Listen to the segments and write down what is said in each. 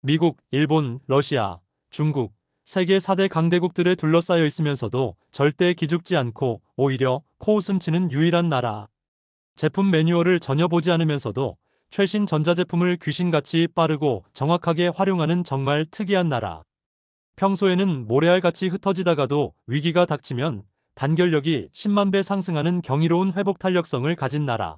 미국, 일본, 러시아, 중국, 세계 4대 강대국들에 둘러싸여 있으면서도 절대 기죽지 않고 오히려 코웃음 치는 유일한 나라. 제품 매뉴얼을 전혀 보지 않으면서도 최신 전자제품을 귀신같이 빠르고 정확하게 활용하는 정말 특이한 나라. 평소에는 모래알같이 흩어지다가도 위기가 닥치면 단결력이 10만 배 상승하는 경이로운 회복 탄력성을 가진 나라.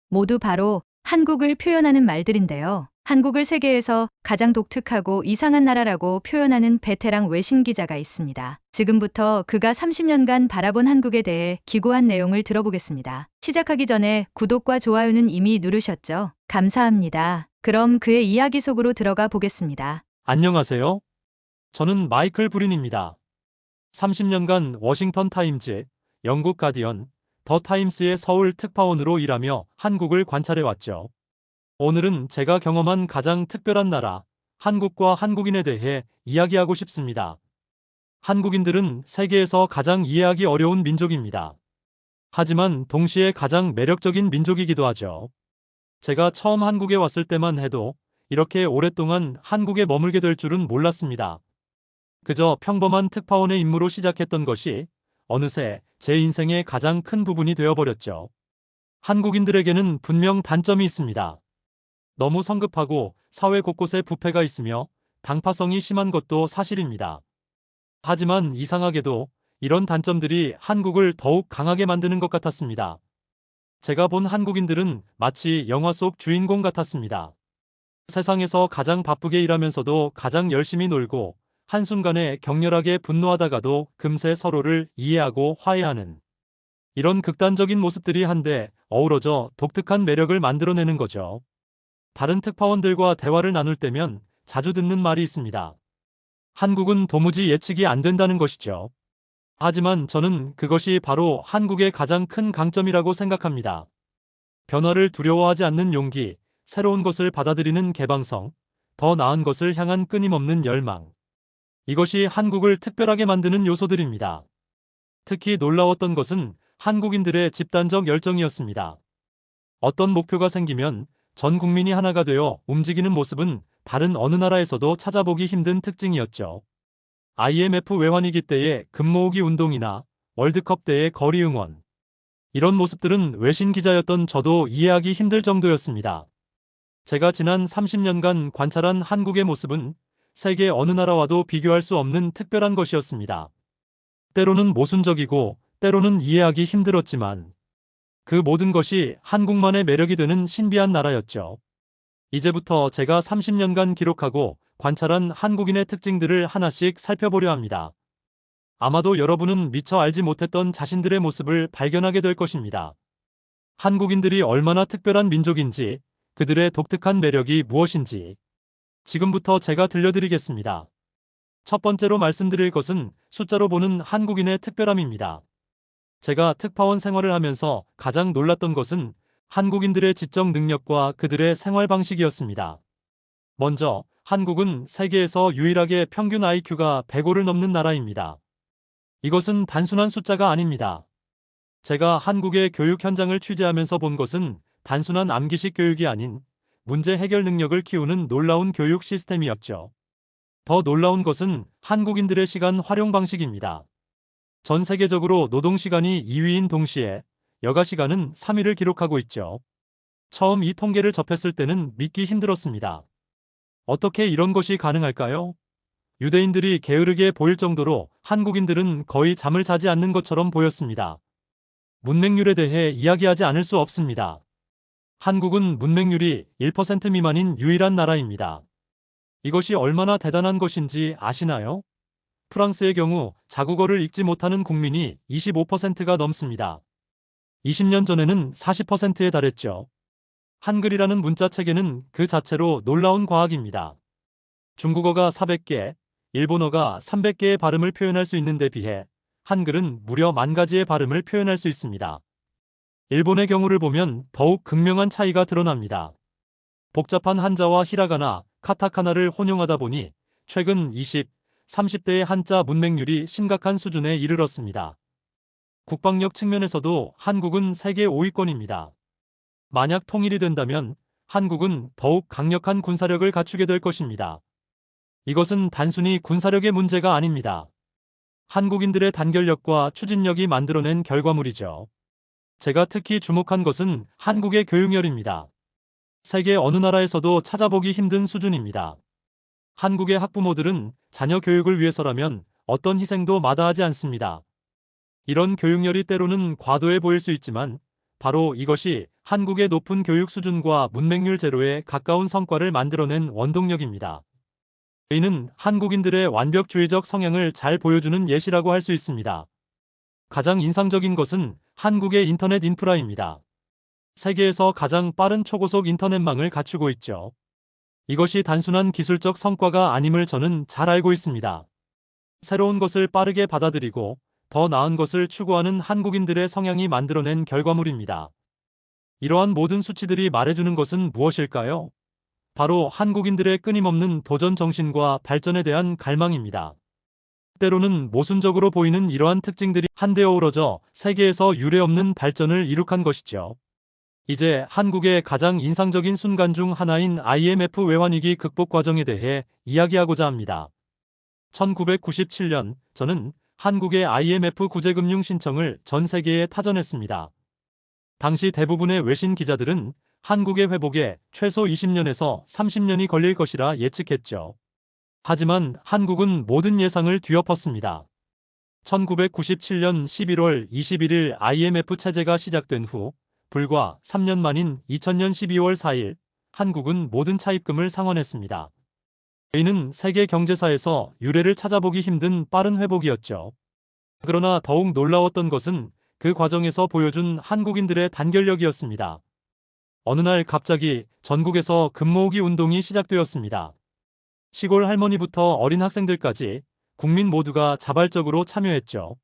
모두 바로 한국을 표현하는 말들인데요. 한국을 세계에서 가장 독특하고 이상한 나라라고 표현하는 베테랑 외신 기자가 있습니다. 지금부터 그가 30년간 바라본 한국에 대해 기고한 내용을 들어보겠습니다. 시작하기 전에 구독과 좋아요는 이미 누르셨죠? 감사합니다. 그럼 그의 이야기 속으로 들어가 보겠습니다. 안녕하세요. 저는 마이클 브린입니다. 30년간 워싱턴 타임즈, 영국 가디언, 더 타임스의 서울 특파원으로 일하며 한국을 관찰해왔죠. 오늘은 제가 경험한 가장 특별한 나라, 한국과 한국인에 대해 이야기하고 싶습니다. 한국인들은 세계에서 가장 이해하기 어려운 민족입니다. 하지만 동시에 가장 매력적인 민족이기도 하죠. 제가 처음 한국에 왔을 때만 해도 이렇게 오랫동안 한국에 머물게 될 줄은 몰랐습니다. 그저 평범한 특파원의 임무로 시작했던 것이 어느새 제 인생의 가장 큰 부분이 되어버렸죠. 한국인들에게는 분명 단점이 있습니다. 너무 성급하고 사회 곳곳에 부패가 있으며 당파성이 심한 것도 사실입니다. 하지만 이상하게도 이런 단점들이 한국을 더욱 강하게 만드는 것 같았습니다. 제가 본 한국인들은 마치 영화 속 주인공 같았습니다. 세상에서 가장 바쁘게 일하면서도 가장 열심히 놀고 한순간에 격렬하게 분노하다가도 금세 서로를 이해하고 화해하는 이런 극단적인 모습들이 한데 어우러져 독특한 매력을 만들어내는 거죠. 다른 특파원들과 대화를 나눌 때면 자주 듣는 말이 있습니다. 한국은 도무지 예측이 안 된다는 것이죠. 하지만 저는 그것이 바로 한국의 가장 큰 강점이라고 생각합니다. 변화를 두려워하지 않는 용기, 새로운 것을 받아들이는 개방성, 더 나은 것을 향한 끊임없는 열망. 이것이 한국을 특별하게 만드는 요소들입니다. 특히 놀라웠던 것은 한국인들의 집단적 열정이었습니다. 어떤 목표가 생기면 전 국민이 하나가 되어 움직이는 모습은 다른 어느 나라에서도 찾아보기 힘든 특징이었죠. IMF 외환위기 때의 금모으기 운동이나 월드컵 때의 거리 응원. 이런 모습들은 외신 기자였던 저도 이해하기 힘들 정도였습니다. 제가 지난 30년간 관찰한 한국의 모습은 세계 어느 나라와도 비교할 수 없는 특별한 것이었습니다. 때로는 모순적이고 때로는 이해하기 힘들었지만 그 모든 것이 한국만의 매력이 되는 신비한 나라였죠. 이제부터 제가 30년간 기록하고 관찰한 한국인의 특징들을 하나씩 살펴보려 합니다. 아마도 여러분은 미처 알지 못했던 자신들의 모습을 발견하게 될 것입니다. 한국인들이 얼마나 특별한 민족인지, 그들의 독특한 매력이 무엇인지 지금부터 제가 들려드리겠습니다. 첫 번째로 말씀드릴 것은 숫자로 보는 한국인의 특별함입니다. 제가 특파원 생활을 하면서 가장 놀랐던 것은 한국인들의 지적 능력과 그들의 생활 방식이었습니다. 먼저, 한국은 세계에서 유일하게 평균 IQ가 105를 넘는 나라입니다. 이것은 단순한 숫자가 아닙니다. 제가 한국의 교육 현장을 취재하면서 본 것은 단순한 암기식 교육이 아닌 문제 해결 능력을 키우는 놀라운 교육 시스템이었죠. 더 놀라운 것은 한국인들의 시간 활용 방식입니다. 전 세계적으로 노동시간이 2위인 동시에 여가 시간은 3위를 기록하고 있죠. 처음 이 통계를 접했을 때는 믿기 힘들었습니다. 어떻게 이런 것이 가능할까요? 유대인들이 게으르게 보일 정도로 한국인들은 거의 잠을 자지 않는 것처럼 보였습니다. 문맹률에 대해 이야기하지 않을 수 없습니다. 한국은 문맹률이 1% 미만인 유일한 나라입니다. 이것이 얼마나 대단한 것인지 아시나요? 프랑스의 경우 자국어를 읽지 못하는 국민이 25%가 넘습니다. 20년 전에는 40%에 달했죠. 한글이라는 문자 체계는 그 자체로 놀라운 과학입니다. 중국어가 400개, 일본어가 300개의 발음을 표현할 수 있는 데 비해 한글은 무려 10,000가지의 발음을 표현할 수 있습니다. 일본의 경우를 보면 더욱 극명한 차이가 드러납니다. 복잡한 한자와 히라가나, 카타카나를 혼용하다 보니 최근 20, 30대의 한자 문맹률이 심각한 수준에 이르렀습니다. 국방력 측면에서도 한국은 세계 5위권입니다. 만약 통일이 된다면 한국은 더욱 강력한 군사력을 갖추게 될 것입니다. 이것은 단순히 군사력의 문제가 아닙니다. 한국인들의 단결력과 추진력이 만들어낸 결과물이죠. 제가 특히 주목한 것은 한국의 교육열입니다. 세계 어느 나라에서도 찾아보기 힘든 수준입니다. 한국의 학부모들은 자녀 교육을 위해서라면 어떤 희생도 마다하지 않습니다. 이런 교육열이 때로는 과도해 보일 수 있지만 바로 이것이 한국의 높은 교육 수준과 문맹률 제로에 가까운 성과를 만들어낸 원동력입니다. 이는 한국인들의 완벽주의적 성향을 잘 보여주는 예시라고 할 수 있습니다. 가장 인상적인 것은 한국의 인터넷 인프라입니다. 세계에서 가장 빠른 초고속 인터넷망을 갖추고 있죠. 이것이 단순한 기술적 성과가 아님을 저는 잘 알고 있습니다. 새로운 것을 빠르게 받아들이고 더 나은 것을 추구하는 한국인들의 성향이 만들어낸 결과물입니다. 이러한 모든 수치들이 말해주는 것은 무엇일까요? 바로 한국인들의 끊임없는 도전 정신과 발전에 대한 갈망입니다. 때로는 모순적으로 보이는 이러한 특징들이 한데 어우러져 세계에서 유례없는 발전을 이룩한 것이죠. 이제 한국의 가장 인상적인 순간 중 하나인 IMF 외환위기 극복 과정에 대해 이야기하고자 합니다. 1997년 저는 한국의 IMF 구제금융 신청을 전 세계에 타전했습니다. 당시 대부분의 외신 기자들은 한국의 회복에 최소 20년에서 30년이 걸릴 것이라 예측했죠. 하지만 한국은 모든 예상을 뒤엎었습니다. 1997년 11월 21일 IMF 체제가 시작된 후 불과 3년 만인 2000년 12월 4일 한국은 모든 차입금을 상환했습니다. 이는 세계 경제사에서 유례를 찾아보기 힘든 빠른 회복이었죠. 그러나 더욱 놀라웠던 것은 그 과정에서 보여준 한국인들의 단결력이었습니다. 어느 날 갑자기 전국에서 금모으기 운동이 시작되었습니다. 시골 할머니부터 어린 학생들까지 국민 모두가 자발적으로 참여했죠.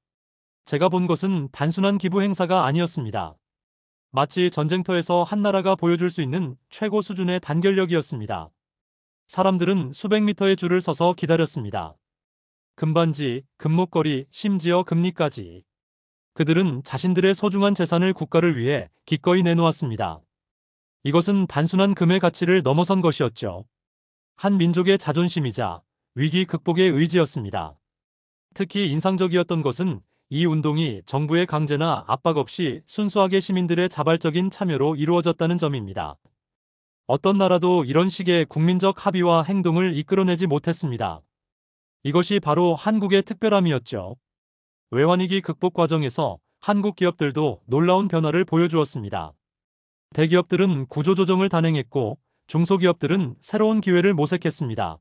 제가 본 것은 단순한 기부 행사가 아니었습니다. 마치 전쟁터에서 한 나라가 보여줄 수 있는 최고 수준의 단결력이었습니다. 사람들은 수백 미터의 줄을 서서 기다렸습니다. 금반지, 금목걸이, 심지어 금리까지. 그들은 자신들의 소중한 재산을 국가를 위해 기꺼이 내놓았습니다. 이것은 단순한 금의 가치를 넘어선 것이었죠. 한 민족의 자존심이자 위기 극복의 의지였습니다. 특히 인상적이었던 것은 이 운동이 정부의 강제나 압박 없이 순수하게 시민들의 자발적인 참여로 이루어졌다는 점입니다. 어떤 나라도 이런 식의 국민적 합의와 행동을 이끌어내지 못했습니다. 이것이 바로 한국의 특별함이었죠. 외환위기 극복 과정에서 한국 기업들도 놀라운 변화를 보여주었습니다. 대기업들은 구조조정을 단행했고 중소기업들은 새로운 기회를 모색했습니다.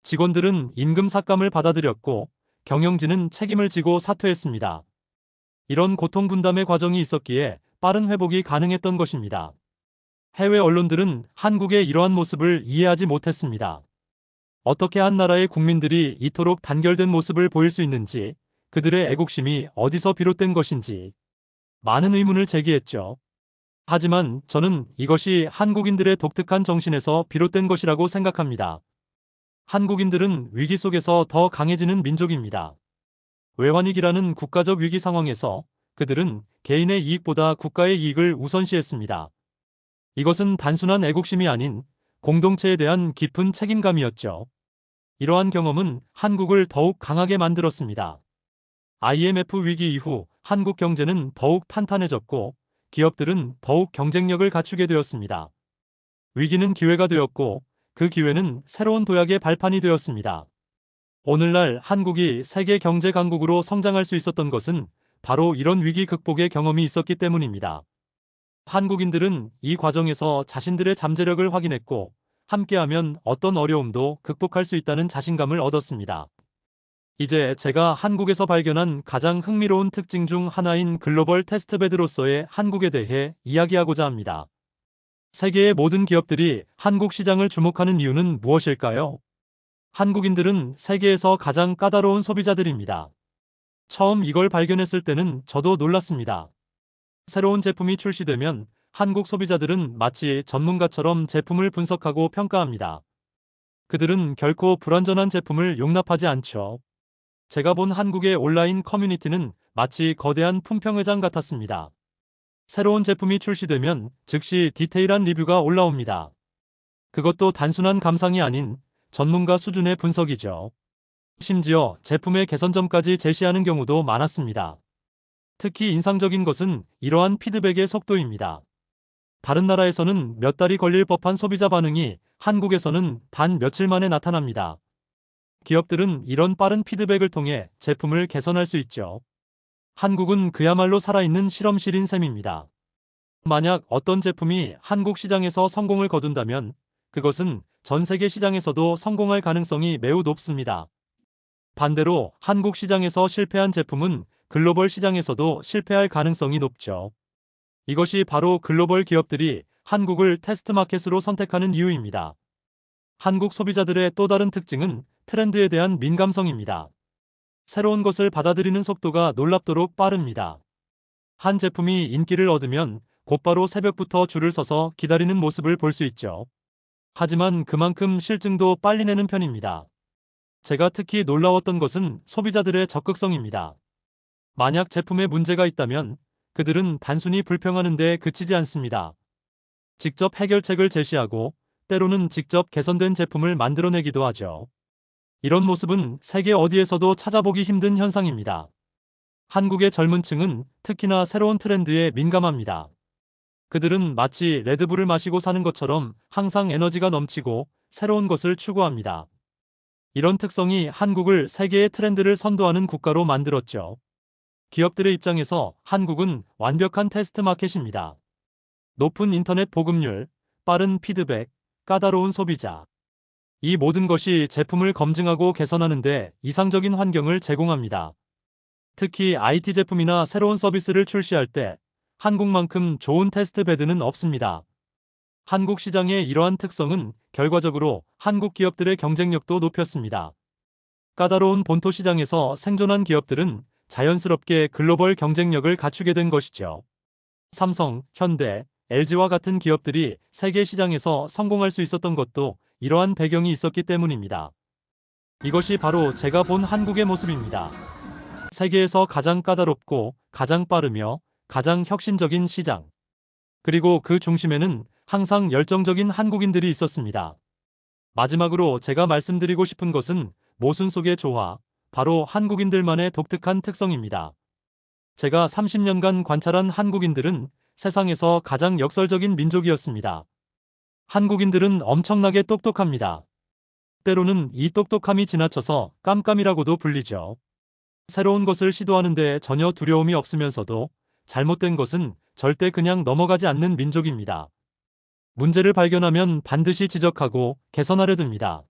직원들은 임금 삭감을 받아들였고 경영진은 책임을 지고 사퇴했습니다. 이런 고통 분담의 과정이 있었기에 빠른 회복이 가능했던 것입니다. 해외 언론들은 한국의 이러한 모습을 이해하지 못했습니다. 어떻게 한 나라의 국민들이 이토록 단결된 모습을 보일 수 있는지, 그들의 애국심이 어디서 비롯된 것인지 많은 의문을 제기했죠. 하지만 저는 이것이 한국인들의 독특한 정신에서 비롯된 것이라고 생각합니다. 한국인들은 위기 속에서 더 강해지는 민족입니다. 외환위기라는 국가적 위기 상황에서 그들은 개인의 이익보다 국가의 이익을 우선시했습니다. 이것은 단순한 애국심이 아닌 공동체에 대한 깊은 책임감이었죠. 이러한 경험은 한국을 더욱 강하게 만들었습니다. IMF 위기 이후 한국 경제는 더욱 탄탄해졌고 기업들은 더욱 경쟁력을 갖추게 되었습니다. 위기는 기회가 되었고 그 기회는 새로운 도약의 발판이 되었습니다. 오늘날 한국이 세계 경제 강국으로 성장할 수 있었던 것은 바로 이런 위기 극복의 경험이 있었기 때문입니다. 한국인들은 이 과정에서 자신들의 잠재력을 확인했고 함께하면 어떤 어려움도 극복할 수 있다는 자신감을 얻었습니다. 이제 제가 한국에서 발견한 가장 흥미로운 특징 중 하나인 글로벌 테스트베드로서의 한국에 대해 이야기하고자 합니다. 세계의 모든 기업들이 한국 시장을 주목하는 이유는 무엇일까요? 한국인들은 세계에서 가장 까다로운 소비자들입니다. 처음 이걸 발견했을 때는 저도 놀랐습니다. 새로운 제품이 출시되면 한국 소비자들은 마치 전문가처럼 제품을 분석하고 평가합니다. 그들은 결코 불완전한 제품을 용납하지 않죠. 제가 본 한국의 온라인 커뮤니티는 마치 거대한 품평회장 같았습니다. 새로운 제품이 출시되면 즉시 디테일한 리뷰가 올라옵니다. 그것도 단순한 감상이 아닌 전문가 수준의 분석이죠. 심지어 제품의 개선점까지 제시하는 경우도 많았습니다. 특히 인상적인 것은 이러한 피드백의 속도입니다. 다른 나라에서는 몇 달이 걸릴 법한 소비자 반응이 한국에서는 단 며칠 만에 나타납니다. 기업들은 이런 빠른 피드백을 통해 제품을 개선할 수 있죠. 한국은 그야말로 살아있는 실험실인 셈입니다. 만약 어떤 제품이 한국 시장에서 성공을 거둔다면 그것은 전 세계 시장에서도 성공할 가능성이 매우 높습니다. 반대로 한국 시장에서 실패한 제품은 글로벌 시장에서도 실패할 가능성이 높죠. 이것이 바로 글로벌 기업들이 한국을 테스트 마켓으로 선택하는 이유입니다. 한국 소비자들의 또 다른 특징은 트렌드에 대한 민감성입니다. 새로운 것을 받아들이는 속도가 놀랍도록 빠릅니다. 한 제품이 인기를 얻으면 곧바로 새벽부터 줄을 서서 기다리는 모습을 볼 수 있죠. 하지만 그만큼 실증도 빨리 내는 편입니다. 제가 특히 놀라웠던 것은 소비자들의 적극성입니다. 만약 제품에 문제가 있다면 그들은 단순히 불평하는 데 그치지 않습니다. 직접 해결책을 제시하고 때로는 직접 개선된 제품을 만들어내기도 하죠. 이런 모습은 세계 어디에서도 찾아보기 힘든 현상입니다. 한국의 젊은 층은 특히나 새로운 트렌드에 민감합니다. 그들은 마치 레드불을 마시고 사는 것처럼 항상 에너지가 넘치고 새로운 것을 추구합니다. 이런 특성이 한국을 세계의 트렌드를 선도하는 국가로 만들었죠. 기업들의 입장에서 한국은 완벽한 테스트 마켓입니다. 높은 인터넷 보급률, 빠른 피드백, 까다로운 소비자. 이 모든 것이 제품을 검증하고 개선하는 데 이상적인 환경을 제공합니다. 특히 IT 제품이나 새로운 서비스를 출시할 때 한국만큼 좋은 테스트 베드는 없습니다. 한국 시장의 이러한 특성은 결과적으로 한국 기업들의 경쟁력도 높였습니다. 까다로운 본토 시장에서 생존한 기업들은 자연스럽게 글로벌 경쟁력을 갖추게 된 것이죠. 삼성, 현대, LG와 같은 기업들이 세계 시장에서 성공할 수 있었던 것도 이러한 배경이 있었기 때문입니다. 이것이 바로 제가 본 한국의 모습입니다. 세계에서 가장 까다롭고 가장 빠르며 가장 혁신적인 시장. 그리고 그 중심에는 항상 열정적인 한국인들이 있었습니다. 마지막으로 제가 말씀드리고 싶은 것은 모순 속의 조화, 바로 한국인들만의 독특한 특성입니다. 제가 30년간 관찰한 한국인들은 세상에서 가장 역설적인 민족이었습니다. 한국인들은 엄청나게 똑똑합니다. 때로는 이 똑똑함이 지나쳐서 깜깜이라고도 불리죠. 새로운 것을 시도하는데 전혀 두려움이 없으면서도 잘못된 것은 절대 그냥 넘어가지 않는 민족입니다. 문제를 발견하면 반드시 지적하고 개선하려 듭니다.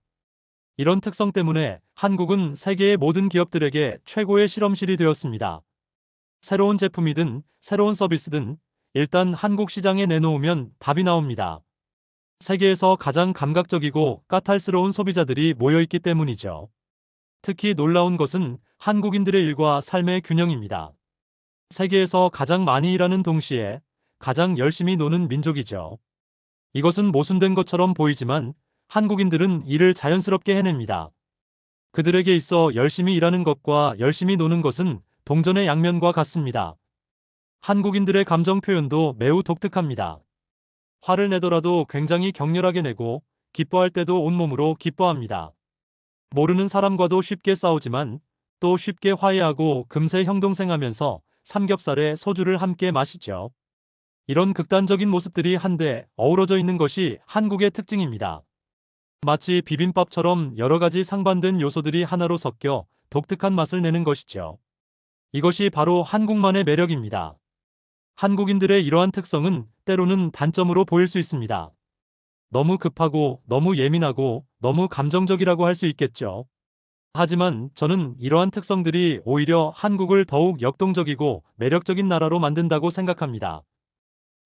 이런 특성 때문에 한국은 세계의 모든 기업들에게 최고의 실험실이 되었습니다. 새로운 제품이든 새로운 서비스든 일단 한국 시장에 내놓으면 답이 나옵니다. 세계에서 가장 감각적이고 까탈스러운 소비자들이 모여있기 때문이죠. 특히 놀라운 것은 한국인들의 일과 삶의 균형입니다. 세계에서 가장 많이 일하는 동시에 가장 열심히 노는 민족이죠. 이것은 모순된 것처럼 보이지만 한국인들은 일을 자연스럽게 해냅니다. 그들에게 있어 열심히 일하는 것과 열심히 노는 것은 동전의 양면과 같습니다. 한국인들의 감정 표현도 매우 독특합니다. 화를 내더라도 굉장히 격렬하게 내고 기뻐할 때도 온몸으로 기뻐합니다. 모르는 사람과도 쉽게 싸우지만 또 쉽게 화해하고 금세 형동생하면서 삼겹살에 소주를 함께 마시죠. 이런 극단적인 모습들이 한데 어우러져 있는 것이 한국의 특징입니다. 마치 비빔밥처럼 여러 가지 상반된 요소들이 하나로 섞여 독특한 맛을 내는 것이죠. 이것이 바로 한국만의 매력입니다. 한국인들의 이러한 특성은 때로는 단점으로 보일 수 있습니다. 너무 급하고 너무 예민하고 너무 감정적이라고 할 수 있겠죠. 하지만 저는 이러한 특성들이 오히려 한국을 더욱 역동적이고 매력적인 나라로 만든다고 생각합니다.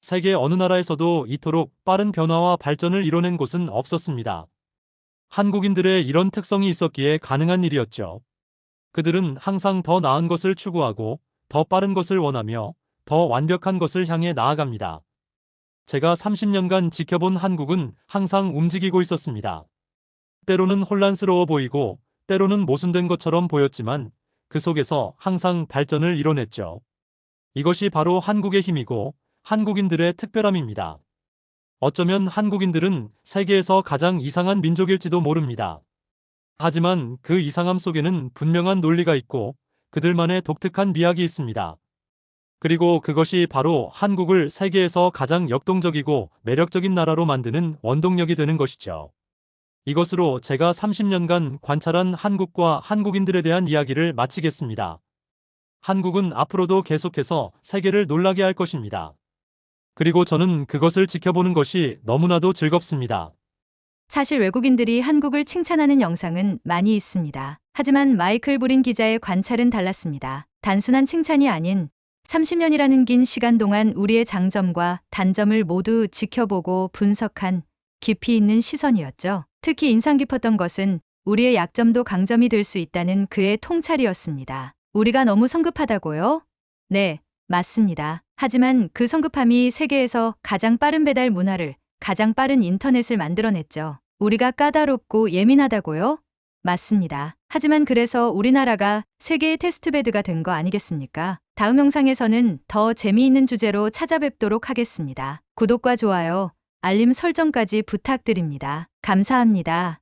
세계 어느 나라에서도 이토록 빠른 변화와 발전을 이뤄낸 곳은 없었습니다. 한국인들의 이런 특성이 있었기에 가능한 일이었죠. 그들은 항상 더 나은 것을 추구하고 더 빠른 것을 원하며 더 완벽한 것을 향해 나아갑니다. 제가 30년간 지켜본 한국은 항상 움직이고 있었습니다. 때로는 혼란스러워 보이고 때로는 모순된 것처럼 보였지만 그 속에서 항상 발전을 이뤄냈죠. 이것이 바로 한국의 힘이고 한국인들의 특별함입니다. 어쩌면 한국인들은 세계에서 가장 이상한 민족일지도 모릅니다. 하지만 그 이상함 속에는 분명한 논리가 있고 그들만의 독특한 미학이 있습니다. 그리고 그것이 바로 한국을 세계에서 가장 역동적이고 매력적인 나라로 만드는 원동력이 되는 것이죠. 이것으로 제가 30년간 관찰한 한국과 한국인들에 대한 이야기를 마치겠습니다. 한국은 앞으로도 계속해서 세계를 놀라게 할 것입니다. 그리고 저는 그것을 지켜보는 것이 너무나도 즐겁습니다. 사실 외국인들이 한국을 칭찬하는 영상은 많이 있습니다. 하지만 마이클 브린 기자의 관찰은 달랐습니다. 단순한 칭찬이 아닌 30년이라는 긴 시간 동안 우리의 장점과 단점을 모두 지켜보고 분석한 깊이 있는 시선이었죠. 특히 인상 깊었던 것은 우리의 약점도 강점이 될 수 있다는 그의 통찰이었습니다. 우리가 너무 성급하다고요? 네, 맞습니다. 하지만 그 성급함이 세계에서 가장 빠른 배달 문화를, 가장 빠른 인터넷을 만들어냈죠. 우리가 까다롭고 예민하다고요? 맞습니다. 하지만 그래서 우리나라가 세계의 테스트베드가 된 거 아니겠습니까? 다음 영상에서는 더 재미있는 주제로 찾아뵙도록 하겠습니다. 구독과 좋아요, 알림 설정까지 부탁드립니다. 감사합니다.